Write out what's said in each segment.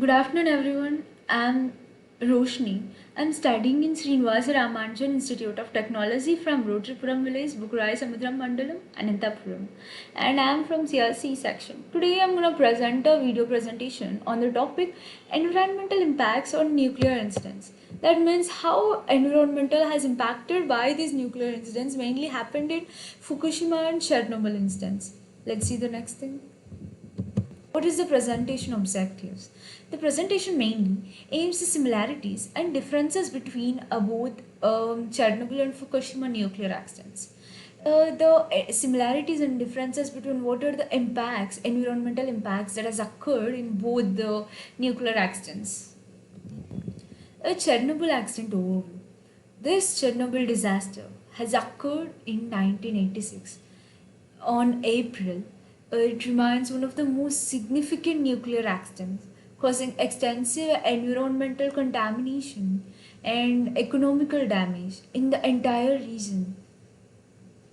Good afternoon, everyone. I'm Roshni. I'm studying in Srinivasa Ramanujan Institute of Technology from Rotripuram village, Bukurai Samudram Mandalam, Anantapuram. And I'm from CRC section. Today I'm going to present a video presentation on the topic environmental impacts on nuclear incidents. That means how environmental has impacted by these nuclear incidents mainly happened in Fukushima and Chernobyl incidents. Let's see the next thing. What is the presentation objectives? The presentation mainly aims the similarities and differences between both Chernobyl and Fukushima nuclear accidents. The similarities and differences between what are the impacts, environmental impacts that has occurred in both the nuclear accidents. A Chernobyl accident overview. This Chernobyl disaster has occurred in 1986 on April. It remains one of the most significant nuclear accidents, causing extensive environmental contamination and economical damage in the entire region.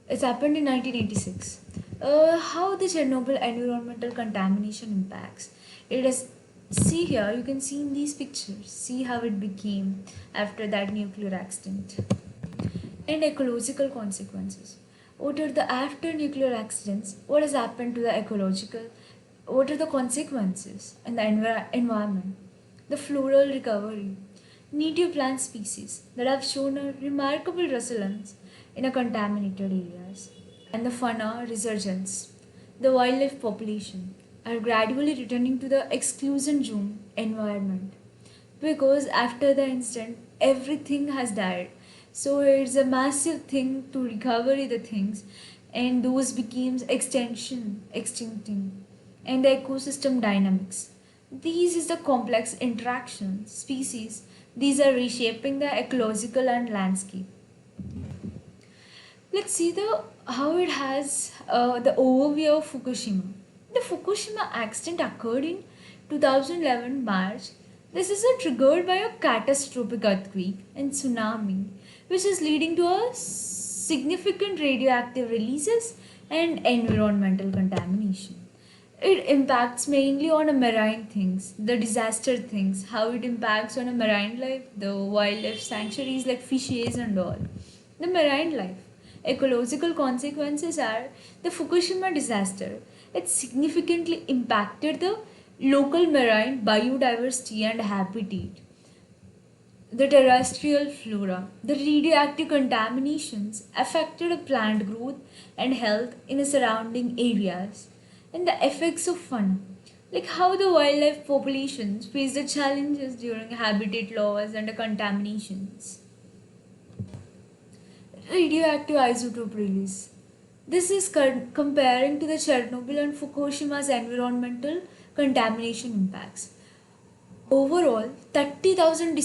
It's happened in 1986. How the Chernobyl environmental contamination impacts? It is see here, you can see in these pictures, see how it became after that nuclear accident. And ecological consequences. What are the after nuclear accidents? What has happened to the ecological? What are the consequences in the environment? The floral recovery. Native plant species that have shown a remarkable resilience in a contaminated areas. And the fauna resurgence. The wildlife population are gradually returning to the exclusion zone environment because after the incident everything has died, so it's a massive thing to recover the things, and those becomes extincting. And the ecosystem dynamics, these is the complex interaction species, these are reshaping the ecological and landscape. Let's see the how it has the overview of Fukushima. The Fukushima accident occurred in 2011 March. This is triggered by a catastrophic earthquake and tsunami, which is leading to a significant radioactive releases and environmental contamination. It impacts mainly on a marine things, the disaster things, how it impacts on a marine life, the wildlife sanctuaries like fishes and all. The marine life. Ecological consequences are the Fukushima disaster. It significantly impacted the local marine biodiversity and habitat. The terrestrial flora. The radioactive contaminations affected plant growth and health in the surrounding areas. And the effects of fauna, like how the wildlife populations face the challenges during habitat loss and the contaminations. Radioactive isotope release. This is comparing to the Chernobyl and Fukushima's environmental contamination impacts. Overall, 30,000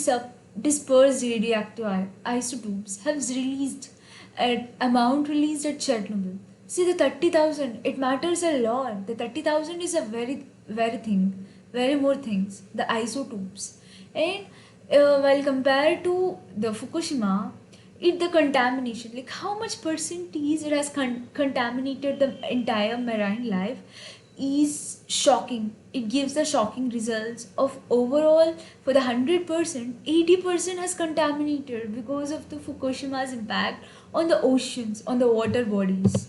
dispersed radioactive isotopes have released at amount released at Chernobyl. See the 30,000, it matters a lot. The 30,000 is a very more things, the isotopes. And while compared to the Fukushima, it the contamination, like how much percentage it has contaminated the entire marine life is shocking. It gives the shocking results of overall for the 100%, 80% has contaminated because of the Fukushima's impact on the oceans, on the water bodies.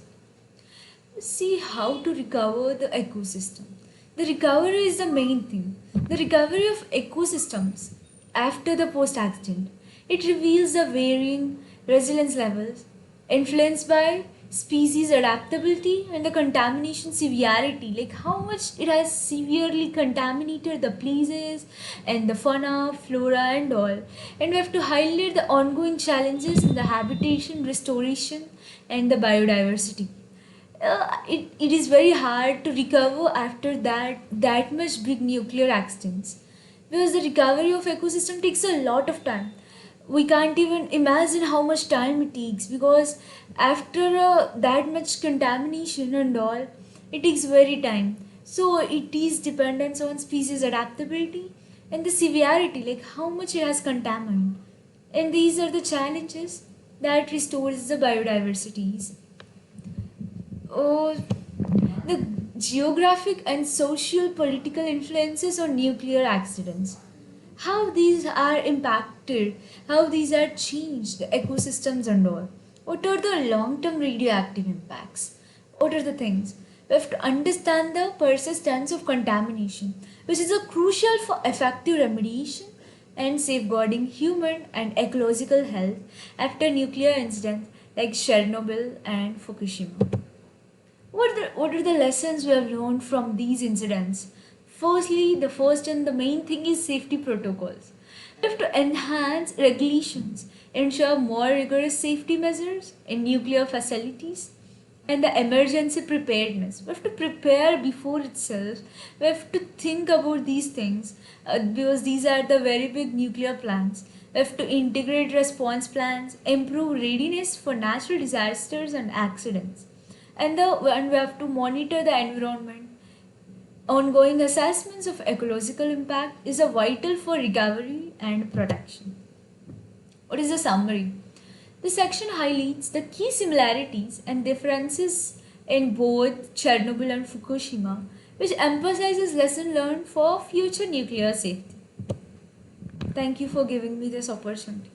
See how to recover the ecosystem. The recovery is the main thing. The recovery of ecosystems after the post accident. It reveals the varying resilience levels influenced by species adaptability and the contamination severity, like how much it has severely contaminated the places and the fauna, flora, and all. And we have to highlight the ongoing challenges in the habitation restoration and the biodiversity. It is very hard to recover after that much big nuclear accidents, because the recovery of ecosystem takes a lot of time. We can't even imagine how much time it takes, because after that much contamination and all, it takes very time. So it is dependence on species adaptability and the severity, like how much it has contaminated. And these are the challenges that restores the biodiversities. Oh, the geographic and social political influences on nuclear accidents, how these are impacted, how these are changed the ecosystems and all. What are the long-term radioactive impacts? What are the things? We have to understand the persistence of contamination, which is a crucial for effective remediation and safeguarding human and ecological health after nuclear incidents like Chernobyl and Fukushima. What are the lessons we have learned from these incidents? Firstly, the first and the main thing is safety protocols. We have to enhance regulations, ensure more rigorous safety measures in nuclear facilities, and the emergency preparedness. We have to prepare before itself. We have to think about these things because these are the very big nuclear plants. We have to integrate response plans, improve readiness for natural disasters and accidents, and we have to monitor the environment. Ongoing assessments of ecological impact is a vital for recovery and protection. What is the summary? This section highlights the key similarities and differences in both Chernobyl and Fukushima, which emphasizes lesson learned for future nuclear safety. Thank you for giving me this opportunity.